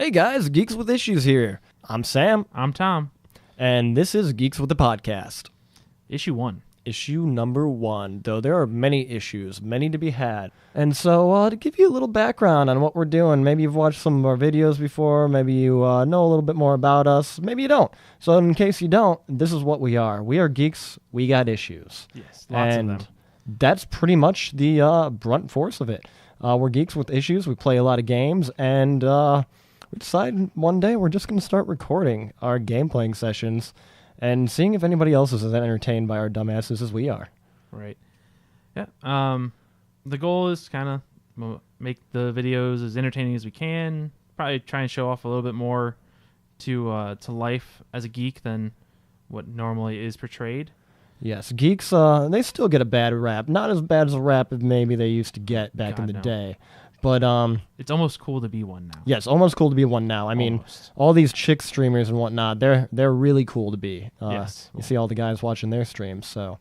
Hey guys, Geeks with Issues here. I'm Sam, I'm Tom. and this is Geeks with the Podcast. Issue 1. Issue number 1, though there are many issues, many to be had. And so to give you a little background on what we're doing, maybe you've watched some of our videos before, maybe you know a little bit more about us, maybe you don't. So in case you don't, this is what we are. We are geeks, we got issues. Yes, lots and of them. That's pretty much the brunt force of it. We're geeks with issues, we play a lot of games, and we decided one day we're just going to start recording our game playing sessions and seeing if anybody else is as entertained by our dumbasses as we are. Right. Yeah. The goal is kind of make the videos as entertaining as we can. Probably try and show off a little bit more to life as a geek than what normally is portrayed. Yes, geeks, they still get a bad rap. Not as bad as a rap as maybe they used to get back in the day. But it's almost cool to be one now. yes, almost cool to be one now. I mean, Almost. all these chick streamers and whatnot, they're really cool to be. Yes. You see all the guys watching their streams, so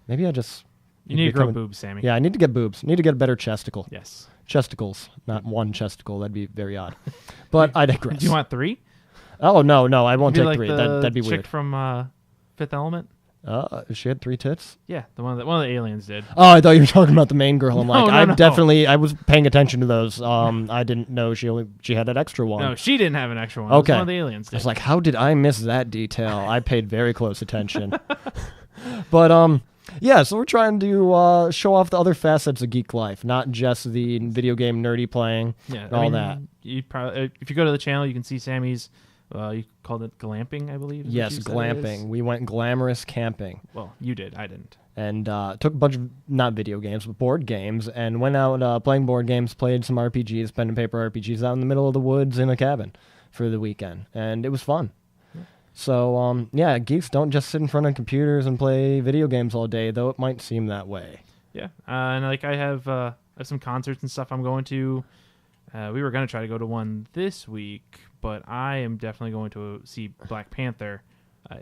maybe I just... You need to grow become- boobs, Sammy. Yeah, I need to get boobs. Need to get a better chesticle. Yes. Chesticles, not one chesticle. That'd be very odd. But I digress. Do you want 3? Oh, no, I won't Be take like 3. the That'd be chick weird. from Fifth Element? She had 3 tits? Yeah, the one that one of the aliens did. Oh, I thought you were talking about the main girl. I'm like, No. I was paying attention to those. I didn't know she had that extra one. No, she didn't have an extra one. Okay. It was one of the aliens I did. was like, how did I miss that detail? I paid very close attention. But yeah, so we're trying to show off the other facets of geek life, not just the video game nerdy playing and all that. You probably, if you go to the channel, you can see Sammy's. You called it glamping, I believe. is what Yes, you said it glamping. is. We went glamorous camping. Well, you did. I didn't. And took a bunch of, not video games, but board games, and went out playing board games, played some RPGs, pen and paper RPGs out in the middle of the woods in a cabin for the weekend. And it was fun. Yeah. So, yeah, geeks don't just sit in front of computers and play video games all day, though it might seem that way. Yeah, and like I have some concerts and stuff I'm going to. We were going to try to go to one this week, but I am definitely going to see Black Panther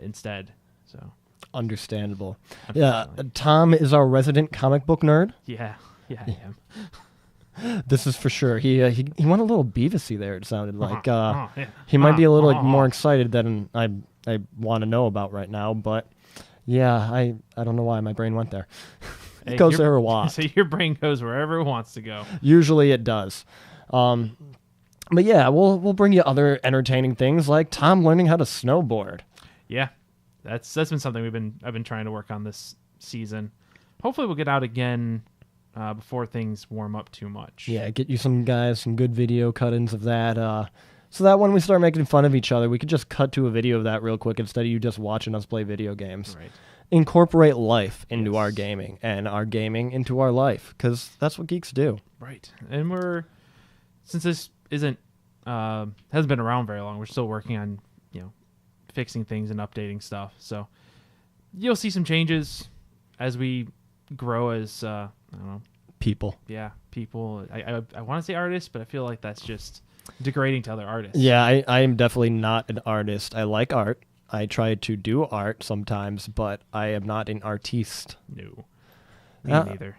instead. So Understandable. Yeah, Tom is our resident comic book nerd. yeah, I am. This is for sure. He went a little Beavis-y there, it sounded like. Yeah. He might be a little more excited than I want to know about right now, but yeah, I don't know why my brain went there. It Hey, goes there a lot. So your brain goes wherever it wants to go. Usually it does. But yeah, we'll bring you other entertaining things like Tom learning how to snowboard. Yeah, that's been something I've been trying to work on this season. Hopefully, we'll get out again before things warm up too much. Yeah, get you some good video cut-ins of that. So that when we start making fun of each other, we could just cut to a video of that real quick instead of you just watching us play video games. Right. Incorporate life into Yes. our gaming and our gaming into our life, because that's what geeks do. Right. And since this isn't hasn't been around very long, we're still working on fixing things and updating stuff. So you'll see some changes as we grow as I don't know. People. Yeah, people. I want to say artists, but I feel like that's just degrading to other artists. Yeah, I am definitely not an artist. I like art. I try to do art sometimes, but I am not an artiste. No. Me neither.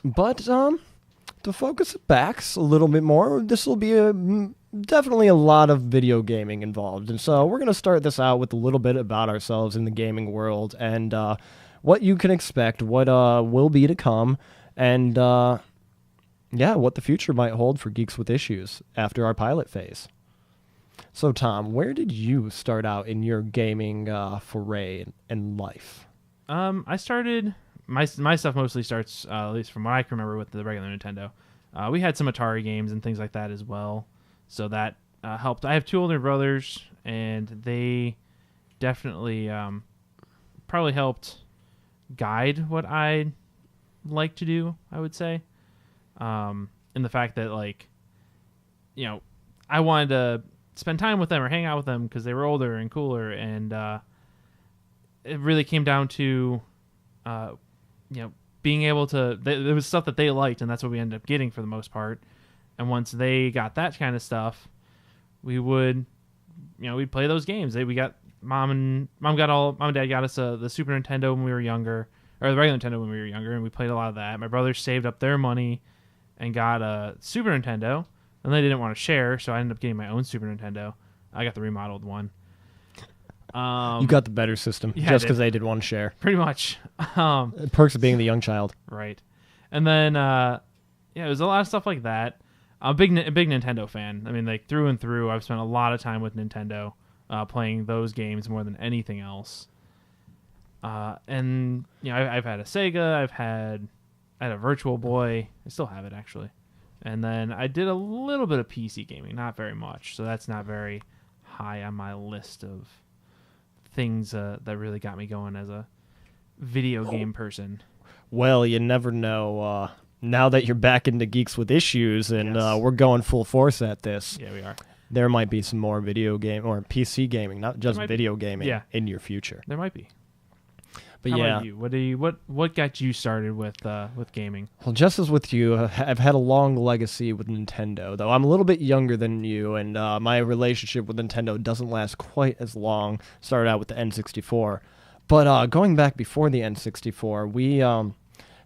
But to focus it back a little bit more, this will be definitely a lot of video gaming involved. And so we're going to start this out with a little bit about ourselves in the gaming world and what you can expect, what will be to come, and what the future might hold for Geeks with Issues after our pilot phase. So, Tom, where did you start out in your gaming foray in life? I started my stuff mostly starts at least from what I can remember with the regular Nintendo. We had some Atari games and things like that as well, so that helped. I have 2 older brothers, and they definitely probably helped guide what I like to do. I would say, in the fact that I wanted to spend time with them or hang out with them because they were older and cooler, and it really came down to being able to there was stuff that they liked, and that's what we ended up getting for the most part. And once they got that kind of stuff, we would we'd play those games. We got mom and dad got us the Super Nintendo when we were younger, or the regular Nintendo when we were younger, and we played a lot of that. My brothers saved up their money and got a Super Nintendo, and they didn't want to share, so I ended up getting my own Super Nintendo. I got the remodeled one. You got the better system, yeah, just because they did one share. Pretty much. Perks of being the young child. Right. And then, it was a lot of stuff like that. I'm a big Nintendo fan. I mean, like, through and through, I've spent a lot of time with Nintendo, playing those games more than anything else. And, I've had a Sega, I had a Virtual Boy. I still have it, actually. And then I did a little bit of PC gaming, not very much. So that's not very high on my list of things that really got me going as a video game person. Well, you never know. Now that you're back into Geeks with Issues and Yes. we're going full force at this, Yeah, we are. there might be some more video game or PC gaming, not just might video gaming, Yeah. in your future. There might be. But How yeah, about you? What got you started with gaming? well, just as with you, I've had a long legacy with Nintendo, though I'm a little bit younger than you, and my relationship with Nintendo doesn't last quite as long. Started out with the N64. But going back before the N64, we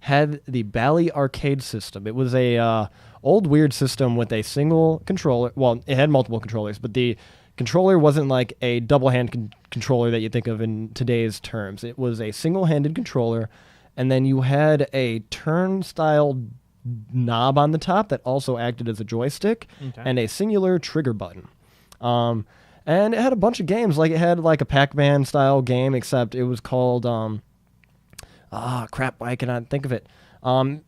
had the Bally arcade system. It was a old weird system with a single controller. Well, it had multiple controllers, but the controller wasn't like a double-hand controller that you think of in today's terms. It was a single-handed controller, and then you had a turnstile knob on the top that also acted as a joystick, Okay. and a singular trigger button. And it had a bunch of games. Like, it had like a Pac-Man style game, except it was called crap, why cannot think of it? I'm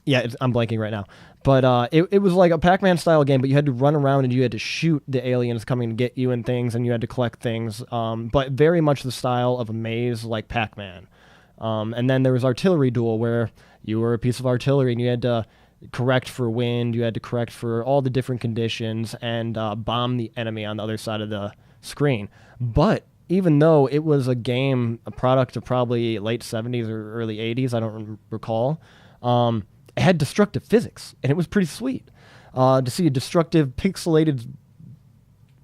blanking right now. But it was like a Pac-Man style game, but you had to run around and you had to shoot the aliens coming to get you and things, and you had to collect things. But very much the style of a maze like Pac-Man. And then there was Artillery Duel, where you were a piece of artillery and you had to correct for wind, you had to correct for all the different conditions, and bomb the enemy on the other side of the screen. But even though it was a game, a product of probably late 70s or early 80s, I don't recall, it had destructive physics, and it was pretty sweet to see a destructive, pixelated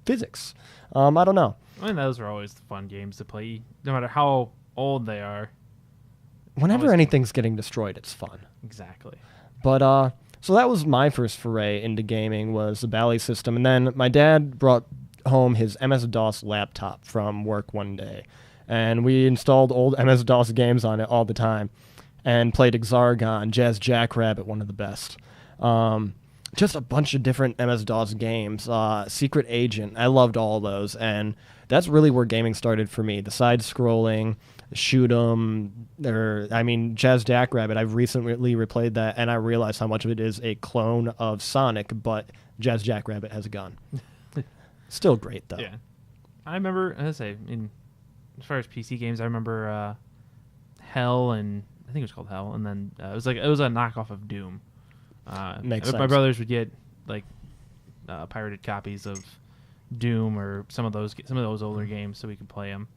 physics. I don't know. I mean, those are always fun games to play, no matter how old they are. Whenever Always anything's getting destroyed, it's fun. Exactly. But so that was my first foray into gaming, was the Bally system. And then my dad brought home his MS-DOS laptop from work one day, and we installed old MS-DOS games on it all the time and played Exargon, Jazz Jackrabbit, one of the best. Just a bunch of different MS-DOS games. Secret Agent, I loved all those, and that's really where gaming started for me. The side-scrolling, shoot 'em, Jazz Jackrabbit. I've recently replayed that, and I realized how much of it is a clone of Sonic, but Jazz Jackrabbit has a gun. Still great, though. Yeah. I remember, as far as PC games, I remember Hell, and I think it was called Hell, and then it was a knockoff of Doom. Makes My sense. brothers would get like pirated copies of Doom or some of those older games so we could play them.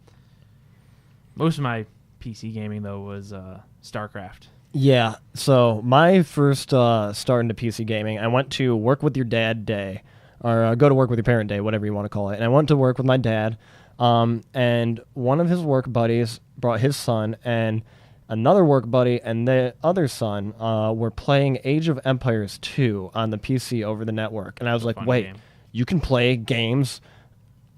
Most of my PC gaming though was StarCraft. Yeah, so my first start into PC gaming, I went to Work With Your Dad Day, or Go to Work With Your Parent Day, whatever you want to call it. And I went to work with my dad, and one of his work buddies brought his son, and another work buddy and the other son were playing Age of Empires 2 on the PC over the network. And I was like, Fun wait, game. you can play games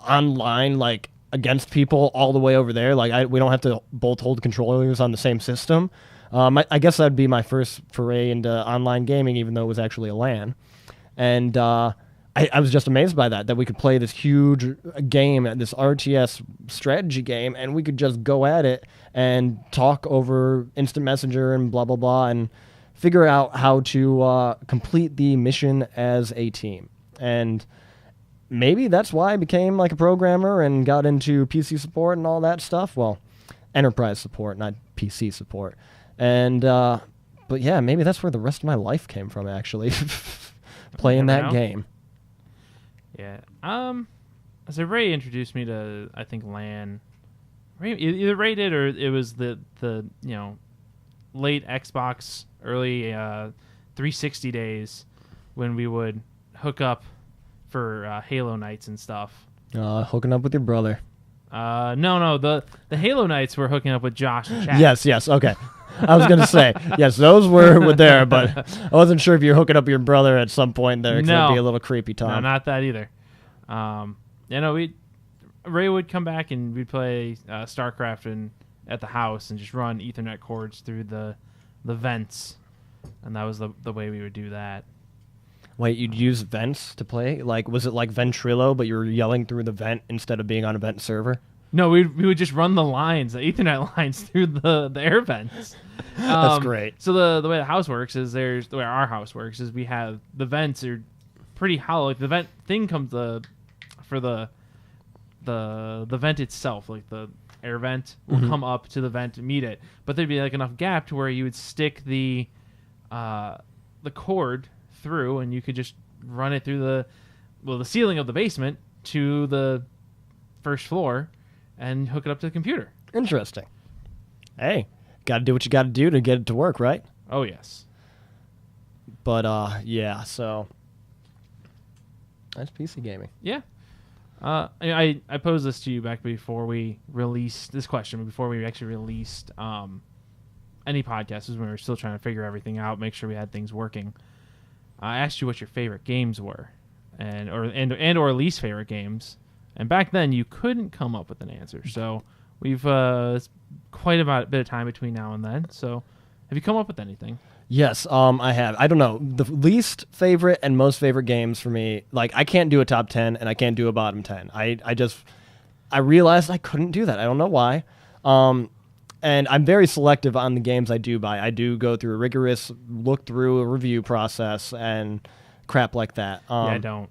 online, like, against people all the way over there? Like, we don't have to both hold controllers on the same system? I guess that'd be my first foray into online gaming, even though it was actually a LAN. And I was just amazed by that we could play this huge game, this RTS strategy game, and we could just go at it and talk over instant messenger and blah, blah, blah, and figure out how to complete the mission as a team. And maybe that's why I became like a programmer and got into PC support and all that stuff. Well, enterprise support, not PC support. And, but yeah, maybe that's where the rest of my life came from, actually. Playing Never that know. game. Yeah. So Ray introduced me to, I think, LAN. Either Ray did, or it was the late Xbox, early 360 days when we would hook up for Halo nights and stuff. Hooking up with your brother. No, the Halo nights were hooking up with Josh and Chad. Yes, okay. I was going to say, yes, those were there, but I wasn't sure if you're hooking up your brother at some point there, because that'd be a little creepy, Tom. No, not that either. Ray would come back and we'd play StarCraft at the house and just run Ethernet cords through the vents, and that was the way we would do that. Wait, you'd use vents to play? Like, was it like Ventrilo, but you were yelling through the vent instead of being on a vent server? No, we would just run the Ethernet lines through the air vents. That's great. So the way the house works is the way our house works is we have the vents are pretty hollow. Like the vent thing comes for the vent itself, like the air vent will come up to the vent to meet it, but there'd be like enough gap to where you would stick the cord through, and you could just run it through the ceiling of the basement to the first floor and hook it up to the computer. Interesting. Hey, got to do what you got to do to get it to work, right? Oh, yes. But, yeah, so that's PC gaming. Yeah. I posed this to you back before we released this question, before we actually released any podcasts, when we were still trying to figure everything out, make sure we had things working. I asked you what your favorite games were, or least favorite games. And back then, you couldn't come up with an answer. So we've quite a bit of time between now and then. So have you come up with anything? Yes, I have. I don't know. The least favorite and most favorite games for me, like, I can't do a top 10 and I can't do a bottom 10. I realized I couldn't do that. I don't know why. And I'm very selective on the games I do buy. I do go through a rigorous look through a review process and crap like that. Yeah, I don't.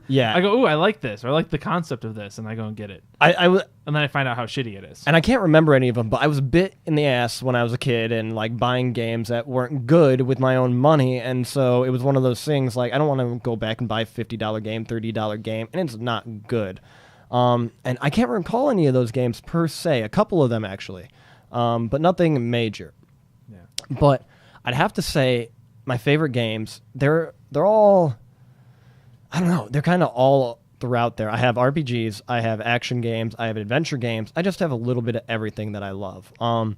Yeah. I go, ooh, I like this, or I like the concept of this, and I go and get it. And then I find out how shitty it is. And I can't remember any of them, but I was a bit in the ass when I was a kid and, like, buying games that weren't good with my own money, and so it was one of those things, like, I don't want to go back and buy a $50 game, $30 game, and it's not good. And I can't recall any of those games per se, a couple of them, actually, but nothing major. Yeah. But I'd have to say my favorite games, they're all... I don't know. They're kind of all throughout there. I have RPGs, I have action games, I have adventure games. I just have a little bit of everything that I love. But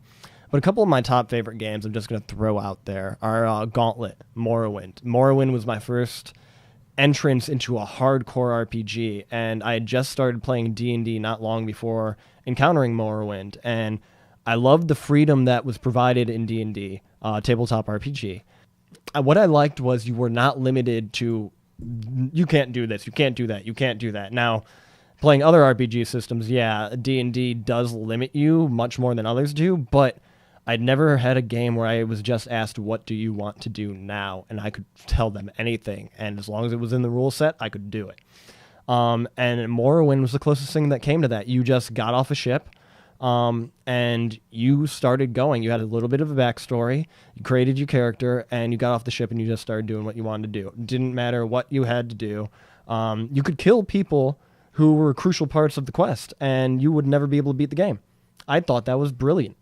a couple of my top favorite games I'm just going to throw out there are Gauntlet, Morrowind. Morrowind was my first entrance into a hardcore RPG, and I had just started playing D&D not long before encountering Morrowind, and I loved the freedom that was provided in D&D, tabletop RPG. What I liked was you were not limited to you can't do this, you can't do that, you can't do that. Now, playing other RPG systems, yeah, D&D does limit you much more than others do, but I'd never had a game where I was just asked, what do you want to do now? And I could tell them anything, and as long as it was in the rule set, I could do it. And Morrowind was the closest thing that came to that. You just got off a ship, and you started going. You had a little bit of a backstory, you created your character, and you got off the ship and you just started doing what you wanted to do. It didn't matter what you had to do. You could kill people who were crucial parts of the quest, and you would never be able to beat the game. I thought that was brilliant.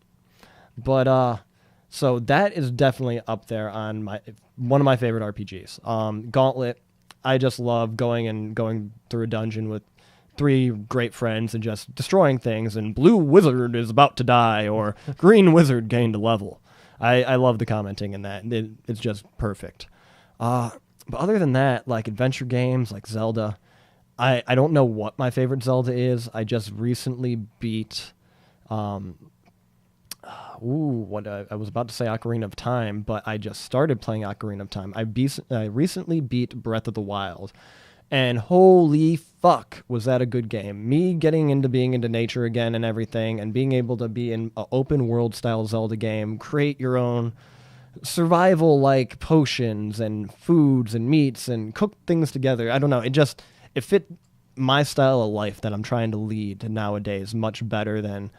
But, so that is definitely up there on one of my favorite RPGs. Gauntlet, I just love going through a dungeon with 3 great friends and just destroying things, and blue wizard is about to die, or green wizard gained a level. I love the commenting in that. It's just perfect. But other than that, like adventure games like Zelda, I don't know what my favorite Zelda is. I just recently beat I was about to say Ocarina of Time, but I just started playing Ocarina of Time. I recently beat Breath of the Wild. And holy fuck, was that a good game. Me getting into being into nature again and everything, and being able to be in an open world style Zelda game, create your own survival like potions and foods and meats and cook things together. I don't know. It fit my style of life that I'm trying to lead nowadays much better than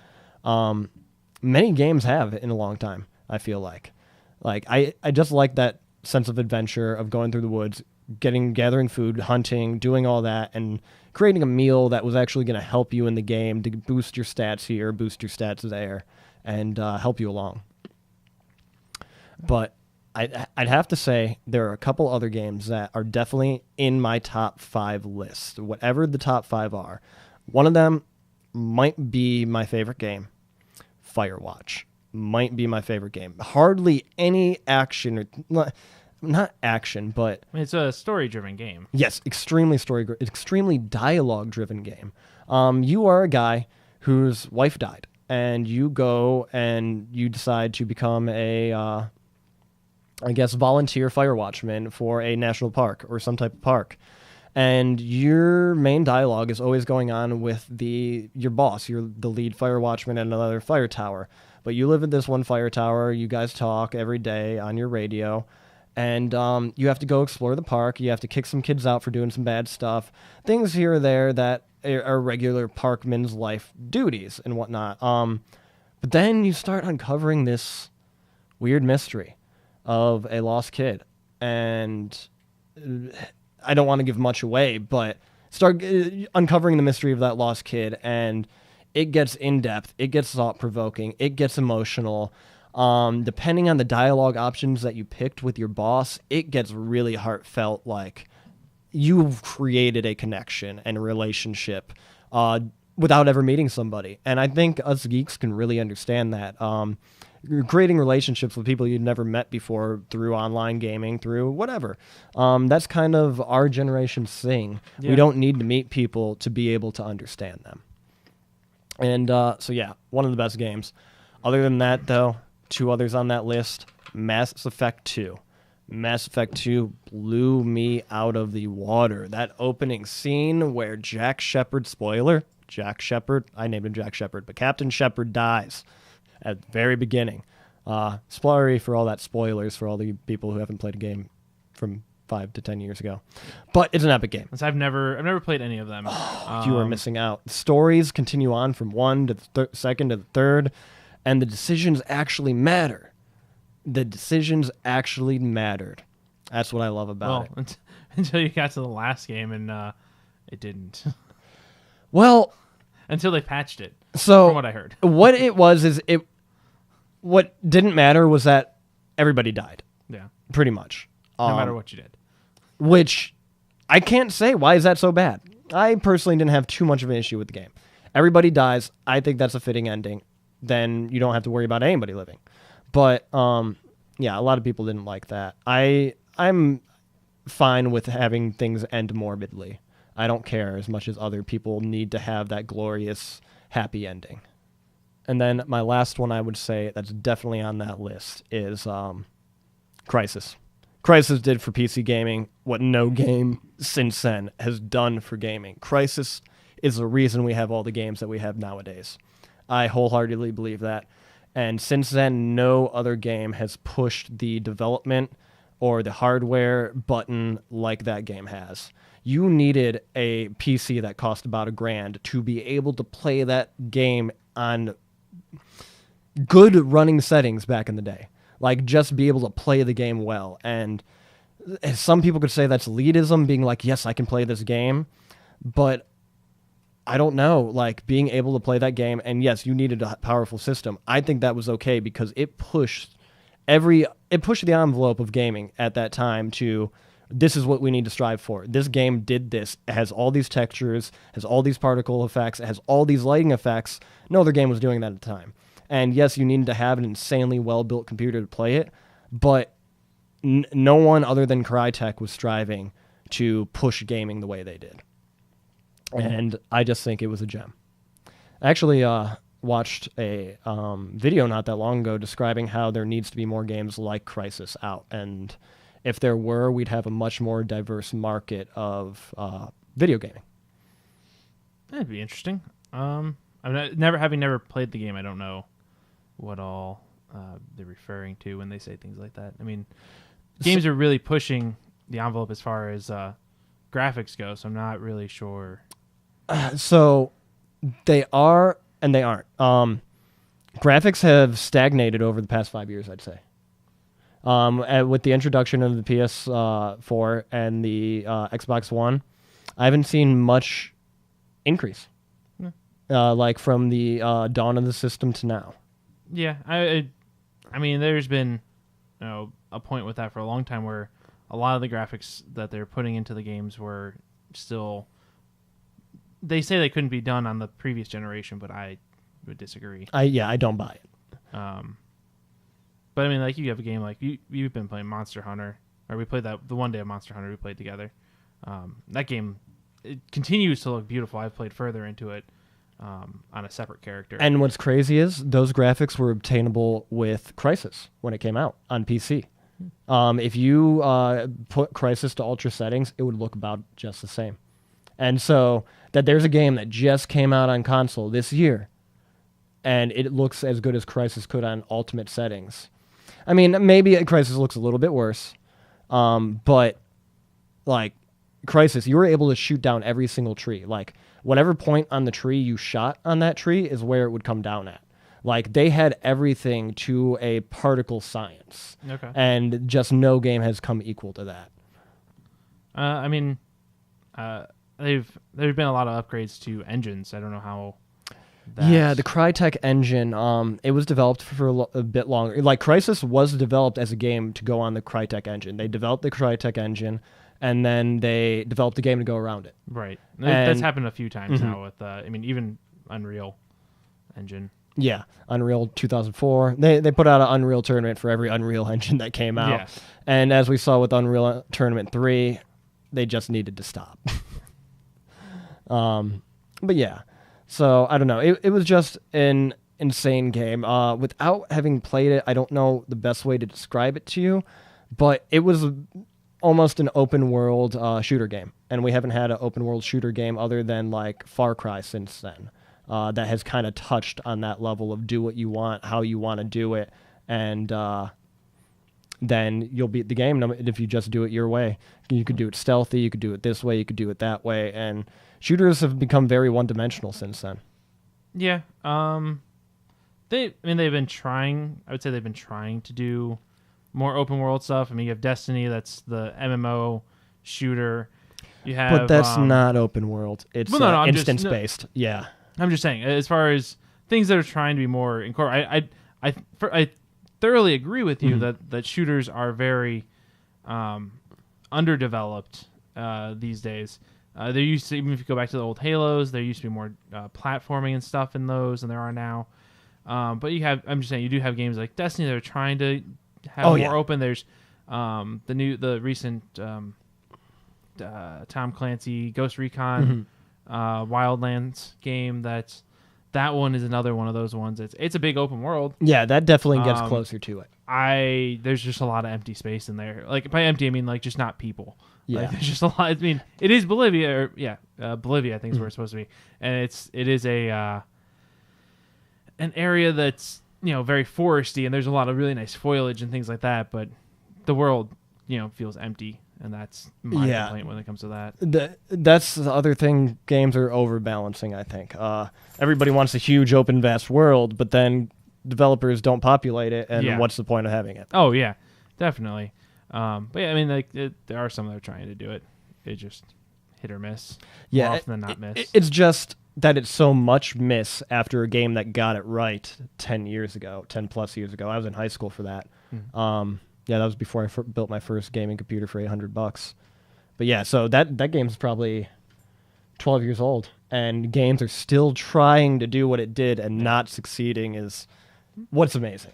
many games have in a long time, I feel like. Like, I just like that sense of adventure of going through the woods, gathering food, hunting, doing all that, and creating a meal that was actually going to help you in the game to boost your stats here, boost your stats there, and help you along. But I'd have to say there are a couple other games that are definitely in my top 5 list, whatever the top 5 are. One of them might be my favorite game, Firewatch. might be my favorite game. Hardly any action, or not action, but I mean, it's a story-driven game. yes, extremely dialogue-driven game. You are a guy whose wife died, and you go and you decide to become a, I guess, volunteer fire watchman for a national park or some type of park. And your main dialogue is always going on with your boss. You're the lead fire watchman at another fire tower. But you live in this one fire tower. You guys talk every day on your radio. And you have to go explore the park. You have to kick some kids out for doing some bad stuff. Things here or there that are regular parkman's life duties and whatnot. But then you start uncovering this weird mystery of a lost kid. And I don't want to give much away, but start uncovering the mystery of that lost kid, and it gets in-depth, it gets thought-provoking, it gets emotional. Depending on the dialogue options that you picked with your boss, it gets really heartfelt, like you've created a connection and a relationship without ever meeting somebody. And I think us geeks can really understand that. Creating relationships with people you'd never met before through online gaming, through whatever. That's kind of our generation's thing. Yeah. We don't need to meet people to be able to understand them. And so, yeah, one of the best games. Other than that, though, two others on that list, Mass Effect 2. Mass Effect 2 blew me out of the water. That opening scene where Jack Shepard, spoiler, Jack Shepard, I named him Jack Shepard, but Captain Shepard dies at the very beginning. Spoilery for all that spoilers for all the people who haven't played a game from 5 to 10 years ago. But it's an epic game. I've never played any of them. You are missing out. Stories continue on from 1 to the second to the third, and the decisions actually matter. The decisions actually mattered. That's what I love about it. Until you got to the last game, and it didn't. Well, until they patched it. So from what I heard, what it was is what didn't matter was that everybody died. Yeah, pretty much. No matter what you did. Which I can't say. Why is that so bad? I personally didn't have too much of an issue with the game. Everybody dies. I think that's a fitting ending. Then you don't have to worry about anybody living. But yeah, a lot of people didn't like that. I'm fine with having things end morbidly. I don't care as much as other people need to have that glorious, happy ending. And then my last one I would say that's definitely on that list is Crysis. Crysis did for PC gaming what no game since then has done for gaming. Crysis is the reason we have all the games that we have nowadays. I wholeheartedly believe that. And since then, no other game has pushed the development or the hardware button like that game has. You needed a PC that cost about $1,000 to be able to play that game on good running settings back in the day. Like, just be able to play the game well. And some people could say that's elitism, being like, yes, I can play this game. But I don't know, like, being able to play that game, and yes, you needed a powerful system. I think that was okay because it pushed the envelope of gaming at that time to, this is what we need to strive for. This game did this. It has all these textures, has all these particle effects, it has all these lighting effects. No other game was doing that at the time. And yes, you needed to have an insanely well-built computer to play it, but no one other than Crytek was striving to push gaming the way they did. And I just think it was a gem. I actually watched a video not that long ago describing how there needs to be more games like Crysis out. And if there were, we'd have a much more diverse market of video gaming. That'd be interesting. Having never played the game, I don't know what all they're referring to when they say things like that. I mean, games are really pushing the envelope as far as graphics go, so I'm not really sure. So they are and they aren't. Graphics have stagnated over the past 5 years, I'd say. With the introduction of the PS4 and the Xbox One, I haven't seen much increase. Like from the dawn of the system to now. Yeah, I mean, there's been a point with that for a long time where a lot of the graphics that they're putting into the games were still. They say they couldn't be done on the previous generation, but I would disagree. I don't buy it. But I mean, like you have a game like you've been playing Monster Hunter, or we played that the one day of Monster Hunter we played together. That game, it continues to look beautiful. I've played further into it on a separate character. And what's crazy is those graphics were obtainable with Crysis when it came out on PC. If you put Crysis to ultra settings, it would look about just the same. And so that there's a game that just came out on console this year, and it looks as good as Crysis could on ultimate settings. I mean, maybe Crysis looks a little bit worse, but like Crysis, you were able to shoot down every single tree. Like whatever point on the tree you shot on that tree is where it would come down at. Like they had everything to a particle science, and just no game has come equal to that. I mean, there've been a lot of upgrades to engines. I don't know how. Yeah, the Crytek engine, it was developed for a bit longer. Like, Crysis was developed as a game to go on the Crytek engine. They developed the Crytek engine, and then they developed a game to go around it. Right. That's happened a few times now with, I mean, even Unreal Engine. Yeah, Unreal 2004. They put out an Unreal Tournament for every Unreal engine that came out. Yeah. And as we saw with Unreal Tournament 3, they just needed to stop. But yeah. So, I don't know. It was just an insane game. Without having played it, I don't know the best way to describe it to you, but it was almost an open-world shooter game. And we haven't had an open-world shooter game other than, like, Far Cry since then. That has kind of touched on that level of do what you want, how you want to do it, and then you'll beat the game if you just do it your way. You could do it stealthy, you could do it this way, you could do it that way, and shooters have become very one-dimensional since then. Yeah. They've been trying. I would say they've been trying to do more open world stuff. I mean, you have Destiny, that's the MMO shooter. You have, but that's not open world. It's instance based. Yeah. I'm just saying, as far as things that are trying to be more incorporated, I thoroughly agree with you that shooters are very underdeveloped these days. There used to, even if you go back to the old Halos, there used to be more platforming and stuff in those than there are now. But I'm just saying, you do have games like Destiny that are trying to have more open. There's the recent Tom Clancy Ghost Recon Wildlands game. That one is another one of those ones. It's a big open world. Yeah, that definitely gets closer to it. There's just a lot of empty space in there. Like by empty, I mean like just not people. Yeah, like, there's just a lot. I mean, it is Bolivia. Bolivia, I think is where it's supposed to be, and it is an area that's very foresty, and there's a lot of really nice foliage and things like that. But the world feels empty, and that's my complaint when it comes to that. That's the other thing. Games are overbalancing, I think. Everybody wants a huge open vast world, but then developers don't populate it, and what's the point of having it? Oh yeah, definitely. But yeah, I mean, like there are some that are trying to do it. It just hit or miss. Yeah, more often than not miss. It's just that it's so much miss after a game that got it right 10 plus years ago. I was in high school for that. Yeah, that was before I built my first gaming computer for $800. But yeah, so that game's probably 12 years old, and games are still trying to do what it did and not succeeding is what's amazing.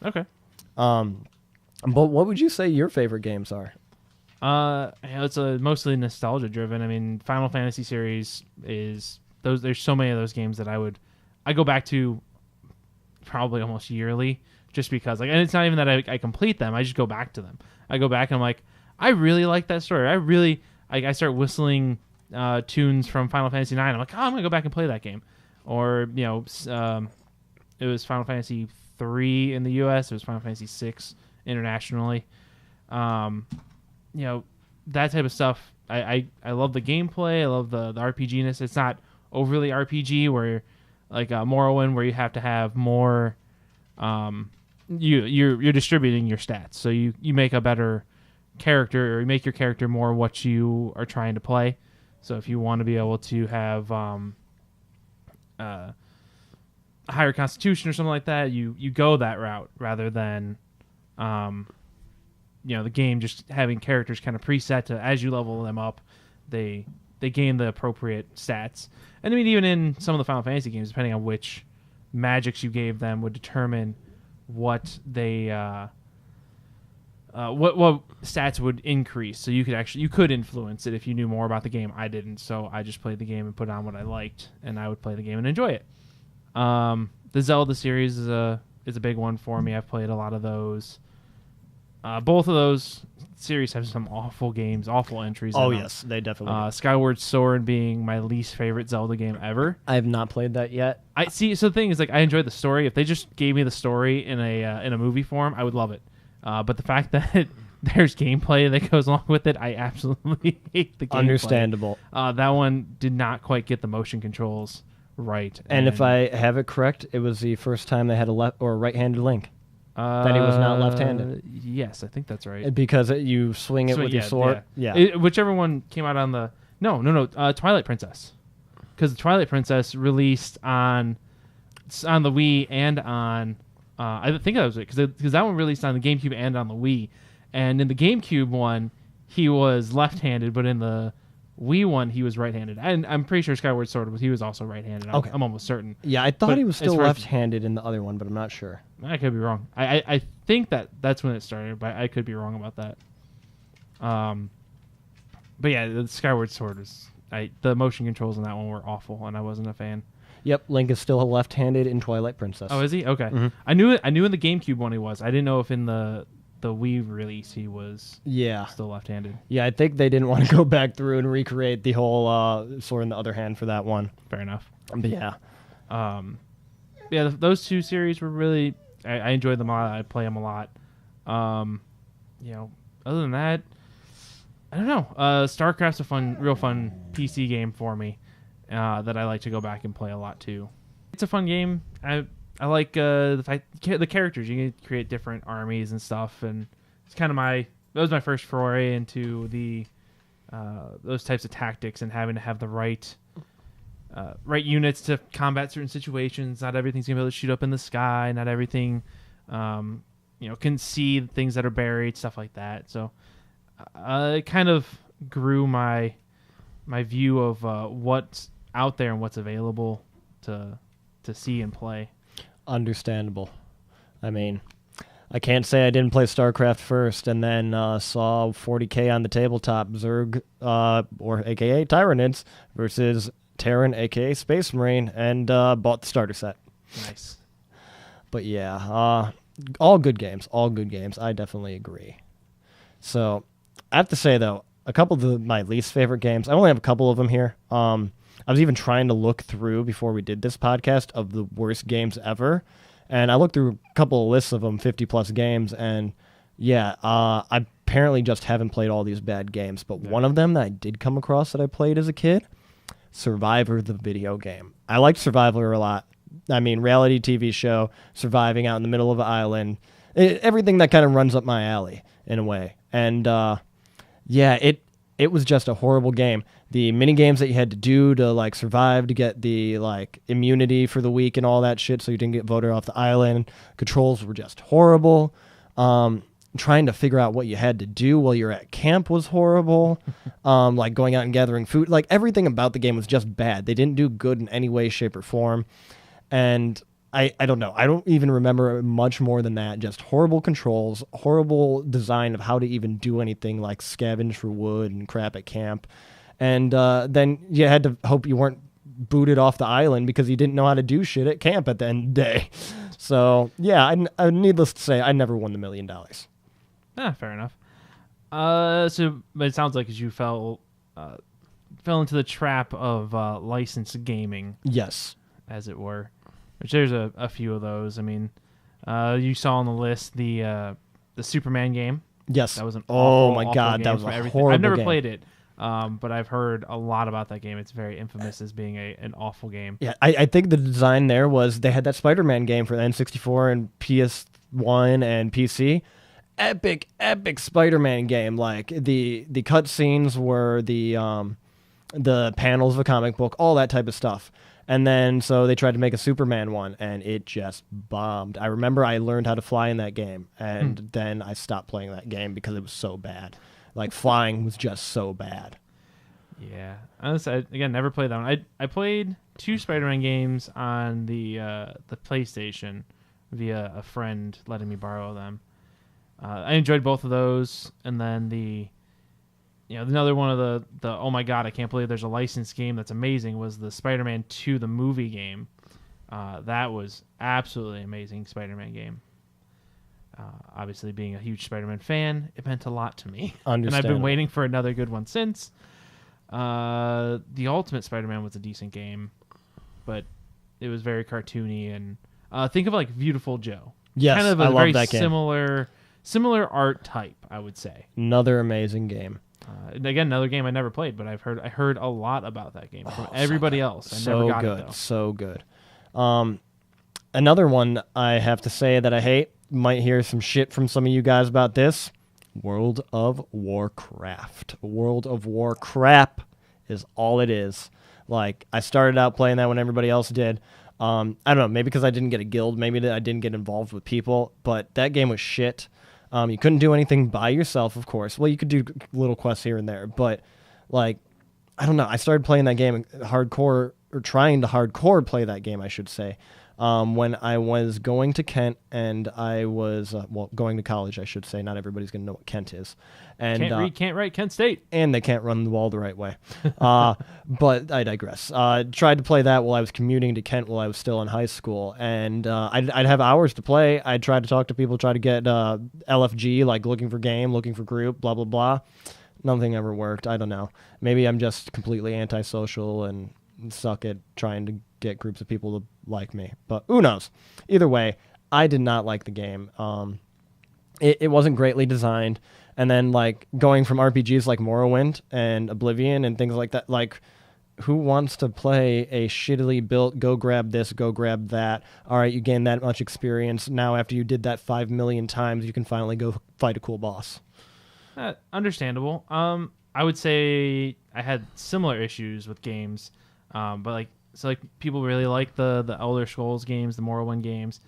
Okay. But what would you say your favorite games are? It's mostly nostalgia driven. I mean, Final Fantasy series is those. There's so many of those games that I go back to probably almost yearly, just because. Like, and it's not even that I complete them. I just go back to them. I go back and I'm like, I really like that story. I start whistling tunes from Final Fantasy 9. I'm like, oh, I'm gonna go back and play that game. Or it was Final Fantasy 3 in the U.S. It was Final Fantasy 6 internationally. That type of stuff. I love the gameplay. I love the RPG-ness. It's not overly RPG where like Morrowind, where you have to have more. You're distributing your stats, so you make a better character, or you make your character more what you are trying to play. So if you want to be able to have a higher constitution or something like that, you go that route rather than the game just having characters kind of preset to, as you level them up, they gain the appropriate stats. And I mean, even in some of the Final Fantasy games, depending on which magics you gave them would determine what they what stats would increase, so you could influence it if you knew more about the game. I didn't, so I just played the game and put on what I liked, and I would play the game and enjoy it. The Zelda series is a big one for me. I've played a lot of those. Both of those series have some awful games, awful entries. Oh in them. yes, they definitely do. Skyward Sword being my least favorite Zelda game ever. I have not played that yet. I see. So the thing is, like, I enjoy the story. If they just gave me the story in a movie form, I would love it. But the fact that there's gameplay that goes along with it, I absolutely hate the gameplay. Understandable. That one did not quite get the motion controls right. And if I have it correct, it was the first time they had a left or right-handed Link. That he was not left-handed. Yes, I think that's right. Because you swing it with your sword. Yeah. Whichever one came out on the... No. Twilight Princess. Because the Twilight Princess released on the Wii and on... I think that was it. Because that one released on the GameCube and on the Wii. And in the GameCube one, he was left-handed, but in the Wii one, he was right-handed. And I'm pretty sure Skyward Sword he was also right-handed. Okay. I'm almost certain. Yeah, I thought he was still left-handed in the other one, but I'm not sure. I could be wrong. I think that's when it started, but I could be wrong about that. But yeah, the Skyward Sword was... the motion controls in that one were awful, and I wasn't a fan. Yep, Link is still left-handed in Twilight Princess. Oh, is he? Okay. Mm-hmm. I knew in the GameCube one he was. I didn't know if in the Wii release he was still left-handed. Yeah, I think they didn't want to go back through and recreate the whole sword in the other hand for that one. Fair enough. But yeah. Those two series were really... I enjoyed them a lot. I play them a lot. Other than that, I don't know. StarCraft's a real fun PC game for me that I like to go back and play a lot too. It's a fun game. I like the characters. You can create different armies and stuff, and it's kind of that was my first foray into the those types of tactics and having to have the right units to combat certain situations. Not everything's gonna be able to shoot up in the sky. Not everything, can see things that are buried, stuff like that. So it kind of grew my view of what's out there and what's available to see and play. Understandable. I mean, I can't say I didn't play StarCraft first and then saw 40K on the tabletop, Zerg, or AKA Tyranids, versus Terran, aka Space Marine, and bought the starter set. Nice. But yeah, all good games. All good games. I definitely agree. So I have to say though, a couple of my least favorite games. I only have a couple of them here. I was even trying to look through before we did this podcast of the worst games ever, and I looked through a couple of lists of them, 50 plus games, and yeah, I apparently just haven't played all these bad games. But one of them that I did come across that I played as a kid. Survivor, the video game. I liked Survivor a lot. I mean, reality TV show, surviving out in the middle of an island, everything that kind of runs up my alley in a way. And it was just a horrible game. The mini games that you had to do to survive to get the immunity for the week and all that shit, so you didn't get voted off the island. Controls were just horrible. Trying to figure out what you had to do while you're at camp was horrible. Going out and gathering food. Everything about the game was just bad. They didn't do good in any way, shape, or form. And I don't know. I don't even remember much more than that. Just horrible controls, horrible design of how to even do anything like scavenge for wood and crap at camp. And then you had to hope you weren't booted off the island because you didn't know how to do shit at camp at the end of the day. So, yeah, I needless to say, I never won the $1 million. Fair enough. But it sounds like as you fell into the trap of licensed gaming. Yes. As it were. Which there's a few of those. I mean, you saw on the list the Superman game. Yes. That was an awful God, that was a everything. horrible I've never game. played it, but I've heard a lot about that game. It's very infamous as being an awful game. Yeah, I think the design there was they had that Spider-Man game for the N64 and PS1 and PC. Epic Spider-Man game. The cutscenes were the panels of a comic book, all that type of stuff. And then so they tried to make a Superman one, and it just bombed. I remember I learned how to fly in that game, and then I stopped playing that game because it was so bad. Flying was just so bad. Yeah. Honestly, again, never played that one. I played 2 Spider-Man games on the PlayStation. via a friend letting me borrow them. I enjoyed both of those, and then another one of the oh my god, I can't believe there's a licensed game that's amazing was the Spider-Man 2 the movie game. That was absolutely amazing Spider-Man game. Obviously, being a huge Spider-Man fan, it meant a lot to me. And I've been waiting for another good one since. The Ultimate Spider-Man was a decent game, but it was very cartoony. And think of like Beautiful Joe. Yes, kind of a I love very that game. Similar art type, I would say. Another amazing game. Again, another game I never played, but I heard a lot about that game from everybody else. I never got it though. So good. Another one I have to say that I hate. Might hear some shit from some of you guys about this. World of Warcraft. World of Warcraft is all it is. Like, I started out playing that when everybody else did. I don't know, maybe because I didn't get a guild, maybe I didn't get involved with people, but that game was shit. You couldn't do anything by yourself, of course. Well, you could do little quests here and there, but, like, I don't know. I started playing that game hardcore, or trying to hardcore play that game, I should say, when I was going to Kent, and I was, going to college, I should say. Not everybody's going to know what Kent is. And can't read, can't write, Kent State. And they can't run the wall the right way. But I digress. Tried to play that while I was commuting to Kent while I was still in high school. And I'd have hours to play. I'd try to talk to people, try to get LFG, like looking for game, looking for group, blah, blah, blah. Nothing ever worked. I don't know. Maybe I'm just completely antisocial and suck at trying to get groups of people to like me. But who knows? Either way, I did not like the game. It wasn't greatly designed. And then, like, going from RPGs like Morrowind and Oblivion and things like that, like, who wants to play a shittily built, go grab this, go grab that, all right, you gain that much experience, now after you did that 5 million times, you can finally go fight a cool boss. Understandable. I would say I had similar issues with games, but people really like the Elder Scrolls games, the Morrowind games,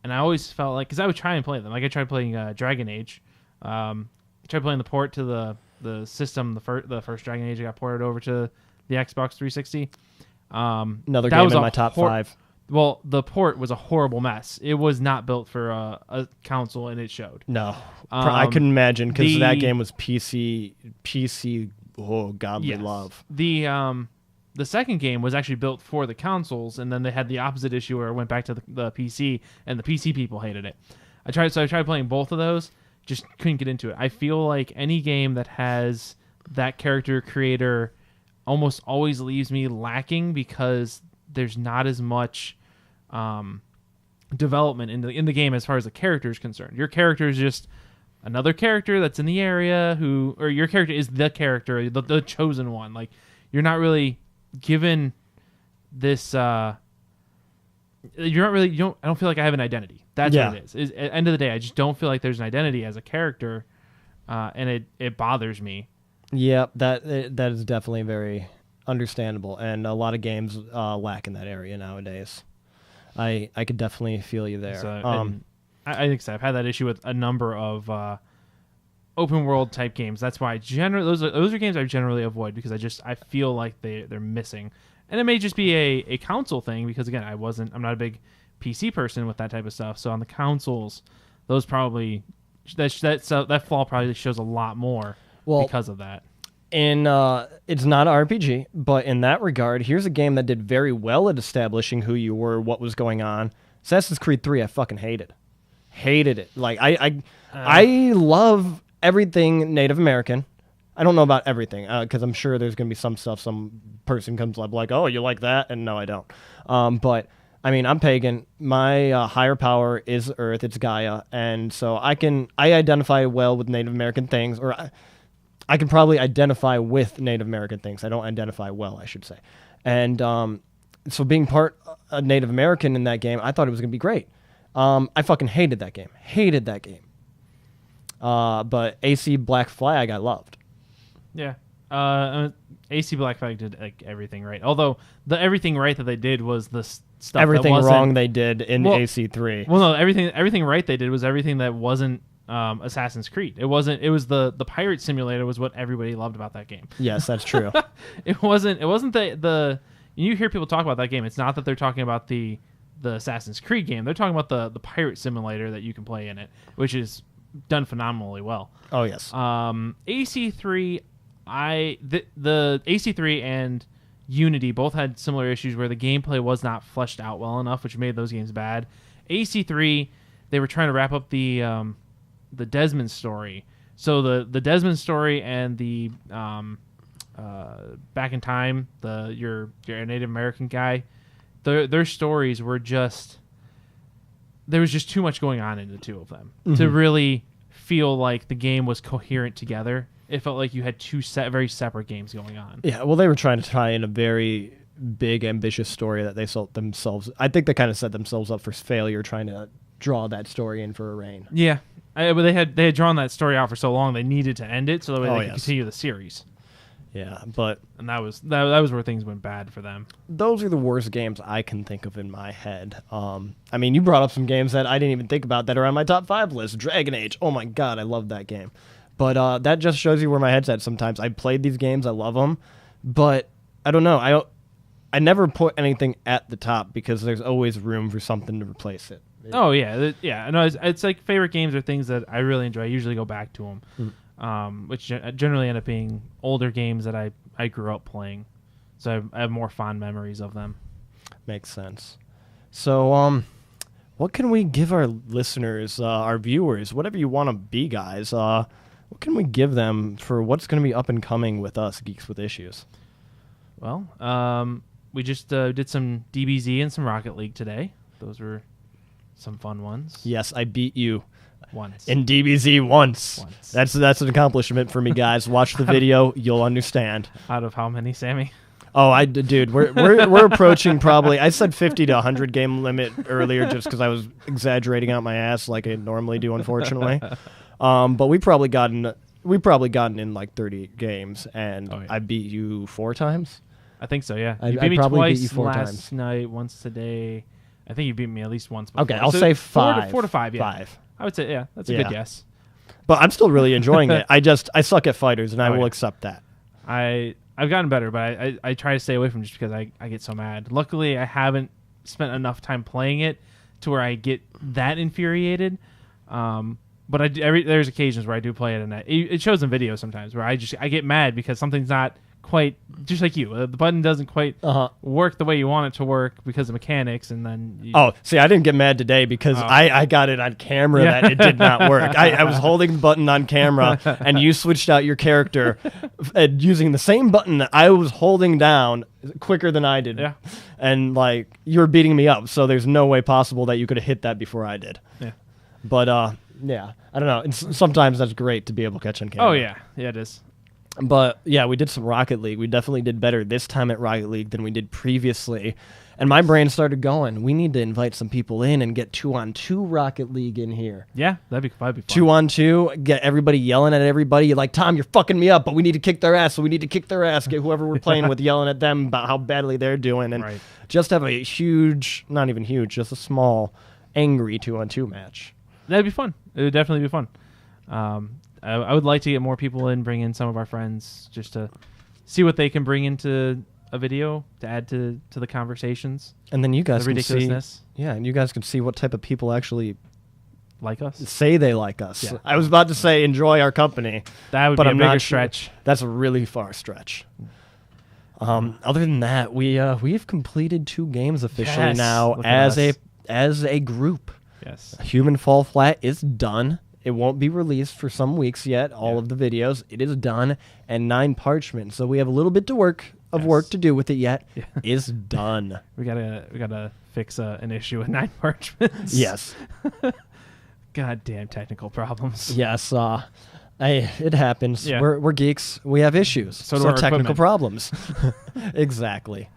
and I always felt like, because I would try and play them, like I tried playing Dragon Age, I tried playing the port to the system, the first Dragon Age got ported over to the Xbox 360. Another game in my top 5. Well, the port was a horrible mess. It was not built for a console, and it showed. No. I couldn't imagine, because that game was PC, oh, godly love. The second game was actually built for the consoles, and then they had the opposite issue where it went back to the PC, and the PC people hated it. I tried playing both of those, just couldn't get into it. I feel like any game that has that character creator almost always leaves me lacking, because there's not as much development in the game as far as the character is concerned. Your character is just another character that's in the area or your character is the character, the chosen one. Like, you're not really given this. I don't feel like I have an identity. That's what it is. At the end of the day, I just don't feel like there's an identity as a character, and it bothers me. Yeah, that is definitely very understandable, and a lot of games lack in that area nowadays. I could definitely feel you there. So, I think so. I've had that issue with a number of open world type games. That's why those are games I generally avoid, because I feel like they're missing. And it may just be a console thing, because again, I'm not a big PC person with that type of stuff. So on the consoles, those probably that flaw probably shows a lot more because of that. And it's not an RPG, but in that regard, here's a game that did very well at establishing who you were, what was going on. Assassin's Creed 3, I fucking hated it. Like, I love everything Native American. I don't know about everything, because I'm sure there's going to be some stuff some person comes up like, oh, you like that? And no, I don't. But, I mean, I'm pagan. My higher power is Earth. It's Gaia. And so I identify well with Native American things, or I can probably identify with Native American things. I don't identify well, I should say. And so being part Native American in that game, I thought it was going to be great. I fucking hated that game. But AC Black Flag, I loved. Yeah. AC Black Flag did like everything right. Although the everything right that they did was the stuff everything that wasn't wrong they did in AC3. Well, no, everything right they did was everything that wasn't Assassin's Creed. It was the pirate simulator was what everybody loved about that game. Yes, that's true. It wasn't the you hear people talk about that game. It's not that they're talking about the the Assassin's Creed game. They're talking about the pirate simulator that you can play in it, which is done phenomenally well. Oh yes. AC3, the AC3 and Unity both had similar issues where the gameplay was not fleshed out well enough, which made those games bad. AC3, they were trying to wrap up the Desmond story. So the Desmond story and the Back in Time, your Native American guy, their stories were just, there was just too much going on in the two of them to really feel like the game was coherent together. It felt like you had two very separate games going on. Yeah, well, they were trying to tie in a very big, ambitious story that they sold themselves. I think they kind of set themselves up for failure trying to draw that story in for a reign. Yeah, but they had drawn that story out for so long they needed to end it so that way they could yes. continue the series. Yeah, but And that was where things went bad for them. those are the worst games I can think of in my head. I mean, you brought up some games that I didn't even think about that are on my top 5 list. Dragon Age. Oh my god, I love that game. But that just shows you where my head's at sometimes. I played these games, I love them, but I don't know. I never put anything at the top because there's always room for something to replace it. Oh yeah, yeah. No, it's like favorite games are things that I really enjoy. I usually go back to them, which generally end up being older games that I grew up playing, so I have more fond memories of them. Makes sense. So, what can we give our listeners, our viewers, whatever you want to be, guys? What can we give them for what's going to be up and coming with us, Geeks with Issues? Well, we just did some DBZ and some Rocket League today. Those were some fun ones. Yes, I beat you Once. in DBZ once. Once. That's an accomplishment for me, guys. Watch the video, you'll understand. Out of how many, Sammy? Oh, dude, we're approaching probably. I said 50 to 100 game limit earlier just because I was exaggerating out my ass like I normally do, unfortunately. But we probably gotten in like 30 games, and I beat you 4 times. I think so. Yeah, I you beat me probably twice beat you 4 last times. night, once today. I think you beat me at least once before. Okay, I'll So say 5. 5. 4 to 5. Yeah, 5. I would say that's a Yeah. good guess. But I'm still really enjoying it. I suck at fighters, and I will accept that. I've gotten better, but I try to stay away from it just because I get so mad. Luckily, I haven't spent enough time playing it to where I get that infuriated. But there's occasions where I do play it, and it shows in videos sometimes where I get mad because something's not quite, just like you. The button doesn't quite work the way you want it to work because of mechanics, and then See, I didn't get mad today because I got it on camera that it did not work. I was holding the button on camera, and you switched out your character using the same button that I was holding down quicker than I did. Yeah. And like you were beating me up, so there's no way possible that you could have hit that before I did. Yeah. But yeah, I don't know. Sometimes that's great to be able to catch on camera. Oh yeah, it is. But yeah, we did some Rocket League. We definitely did better this time at Rocket League than we did previously. And my brain started going, we need to invite some people in and get 2-on-2 Rocket League in here. Yeah, that'd be fun. 2-on-2, get everybody yelling at everybody. You're like, Tom, you're fucking me up, but we need to kick their ass, so we need to kick their ass. Get whoever we're playing with yelling at them about how badly they're doing. And just have a huge, not even huge, just a small, angry 2-on-2 match. That'd be fun. It would definitely be fun. I would like to get more people in, bring in some of our friends, just to see what they can bring into a video to add to the conversations. And then you guys the can see, ridiculousness. yeah, and you guys can see what type of people actually like us. say they like us. Yeah. I was about to say enjoy our company. That would but be I'm a bigger not sure. stretch. That's a really far stretch. Other than that, we have completed 2 games officially now Look at as a group. Yes. Human Fall Flat is done. It won't be released for some weeks yet. All of the videos, it is done, and 9 Parchment. So we have a little bit to work to do with it yet. Yeah. Is done. We gotta fix an issue with 9 Parchments. Yes. Goddamn technical problems. Yes. It happens. Yeah. We're geeks. We have issues. So do our technical equipment. problems. Exactly.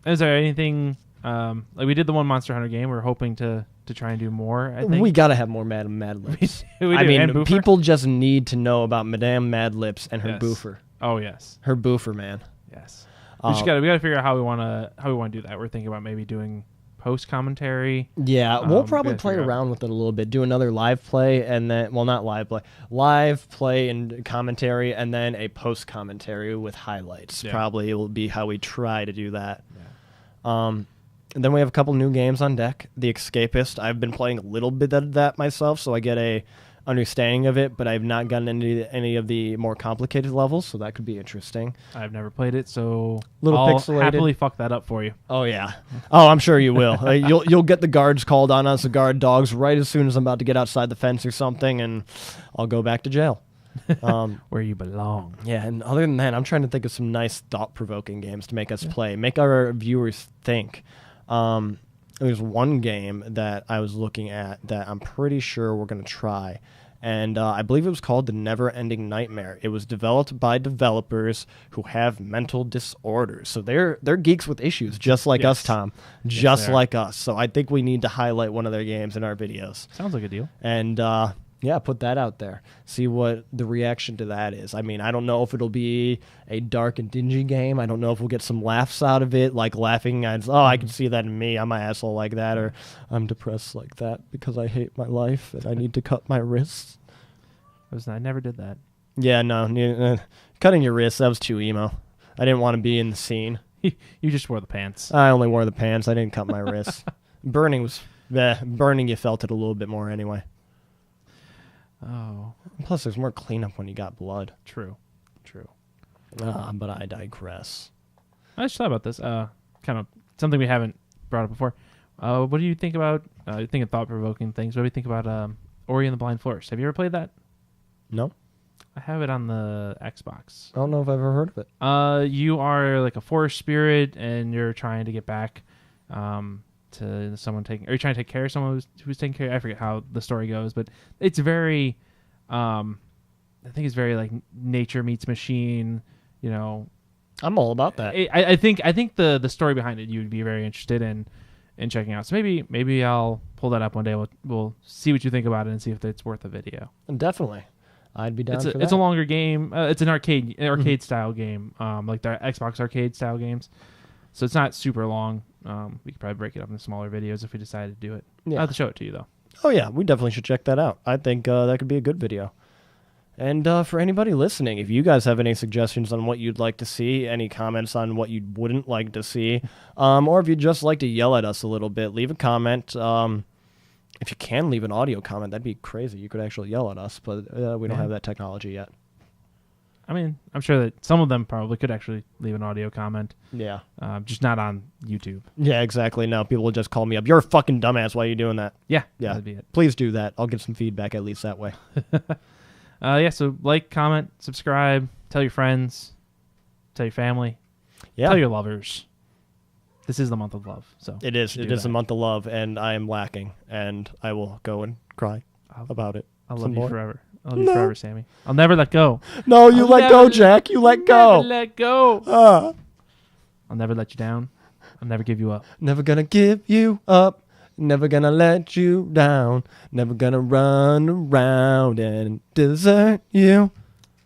Is there anything like we did the one Monster Hunter game? We're hoping to try and do more. I think We gotta have more Madame Mad Lips. we do. I mean, And Boofer? people just need to know about Madame Mad Lips and her Yes. boofer. Oh yes, Her boofer, man. yes. We gotta figure out how we wanna do that. We're thinking about maybe doing post commentary. Yeah, we'll probably gotta play figure out. around with it a little bit. Do another live play, and then, well, not live play and commentary, and then a post commentary with highlights. Yeah. Probably will be how we try to do that. Yeah. And then we have a couple new games on deck. The Escapist. I've been playing a little bit of that myself, so I get a understanding of it, but I've not gotten into any of the more complicated levels, so that could be interesting. I've never played it, so Little I'll pixelated. happily fuck that up for you. Oh yeah. Oh, I'm sure you will. You'll get the guards called on us, the guard dogs, right as soon as I'm about to get outside the fence or something, and I'll go back to jail. Where you belong. Yeah, and other than that, I'm trying to think of some nice thought-provoking games to make us play, make our viewers think. There's one game that I was looking at that I'm pretty sure we're going to try, and I believe it was called The Never Ending Nightmare. It was developed by developers who have mental disorders, so they're geeks with issues, just like us, Tom, just like us. So I think we need to highlight one of their games in our videos. Sounds like a deal. And yeah, put that out there. See what the reaction to that is. I mean, I don't know if it'll be a dark and dingy game. I don't know if we'll get some laughs out of it, like laughing at, oh, I can see that in me. I'm an asshole like that, or I'm depressed like that because I hate my life and I need to cut my wrists. I never did that. Yeah, no. Cutting your wrists, that was too emo. I didn't want to be in the scene. You just wore the pants. I only wore the pants. I didn't cut my wrists. Burning, you felt it a little bit more anyway. Oh. Plus, there's more cleanup when you got blood. True. But I digress. I just thought about this. Kind of something we haven't brought up before. What do you think about? You think of thought-provoking things. What do you think about Ori and the Blind Forest? Have you ever played that? No, I have it on the Xbox. I don't know if I've ever heard of it. You are like a forest spirit, and you're trying to get back to someone taking. Are you trying to take care of someone who's taking care? I forget how the story goes, but it's very. I think it's very like nature meets machine. You know, I'm all about that. I think the story behind it you'd be very interested in checking out. So maybe I'll pull that up one day. We'll see what you think about it and see if it's worth a video. Definitely, I'd be down for that. It's a longer game. It's an arcade style game, like the Xbox arcade style games. So it's not super long. We could probably break it up into smaller videos if we decided to do it. Yeah. I'll have to show it to you though. Oh yeah, we definitely should check that out. I think that could be a good video. And for anybody listening, if you guys have any suggestions on what you'd like to see, any comments on what you wouldn't like to see, or if you'd just like to yell at us a little bit, leave a comment. If you can leave an audio comment, that'd be crazy. You could actually yell at us, but we don't have that technology yet. I mean, I'm sure that some of them probably could actually leave an audio comment. Yeah. Just not on YouTube. Yeah, exactly. No, people will just call me up. You're a fucking dumbass. Why are you doing that? Yeah. Yeah. That'd be it. Please do that. I'll get some feedback at least that way. Yeah, so like, comment, subscribe, tell your friends, tell your family, tell your lovers. This is the month of love. So it is. It is a month of love, and I am lacking, and I will go and cry about it. I'll love you forever. I'll love you forever, Sammy. I'll never let go. No, you let go, Jack. You let go. Never let go. I'll never let you down. I'll never give you up. Never gonna give you up. Never gonna let you down. Never gonna run around and desert you.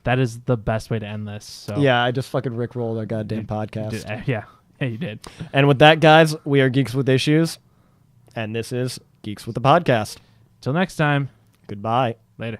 That is the best way to end this. So yeah, I just fucking rickrolled our goddamn podcast. Yeah, you did. And with that, guys, we are Geeks with Issues, and this is Geeks with the Podcast. Till next time. Goodbye. Later.